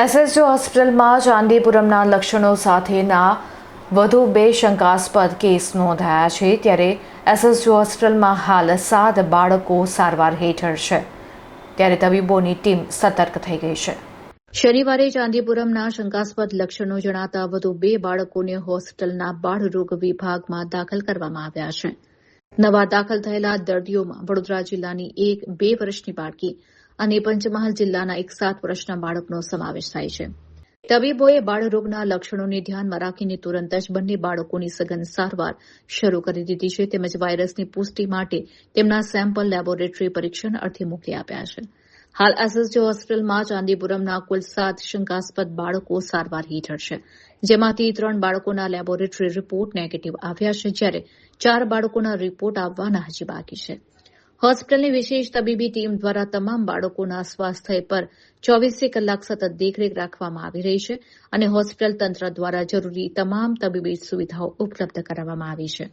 SSG હોસ્પિટલમાં ચાંદીપુરમના લક્ષણો સાથેના વધુ 2 શંકાસ્પદ કેસ નોંધાયા છે. ત્યારે એસએસજી હોસ્પિટલમાં હાલ 7 બાળકો સારવાર હેઠળ છે. ત્યારે તબીબોની ટીમ સતર્ક થઈ ગઈ છે. શનિવારે ચાંદીપુરમના શંકાસ્પદ લક્ષણો જણાતા વધુ 2 બાળકોને હોસ્પિટલના બાળરોગ વિભાગમાં દાખલ કરવામાં આવ્યા છે. નવા દાખલ થયેલા દર્દીઓમાં વડોદરા જિલ્લાની એક 2 વર્ષની બાળકી અને પંચમહાલ જિલ્લાના એક 7 વર્ષના બાળકનો સમાવેશ થાય છે. તબીબોએ બાળરોગના લક્ષણોને ધ્યાનમાં રાખીને તુરંત જ બંને બાળકોની સઘન સારવાર શરૂ કરી દીધી છે. તેમજ વાયરસની પુષ્ટિ માટે તેમના સેમ્પલ લેબોરેટરી પરીક્ષણ અર્થે મોકલી આપ્યા છે. હાલ એસએસજી હોસ્પિટલમાં ચાંદીપુરમના કુલ 7 શંકાસ્પદ બાળકો સારવાર હેઠળ છે. જેમાંથી 3 બાળકોના લેબોરેટરી રિપોર્ટ નેગેટિવ આવ્યા છે, જ્યારે 4 બાળકોના રિપોર્ટ આવવાના હજી બાકી છે. હોસ્પિટલની વિશેષ તબીબી ટીમ દ્વારા તમામ બાળકોના સ્વાસ્થ્ય પર 24 કલાક સતત દેખરેખ રાખવામાં આવી રહી છે અને હોસ્પિટલ તંત્ર દ્વારા જરૂરી તમામ તબીબી સુવિધાઓ ઉપલબ્ધ કરાવવામાં આવી છે.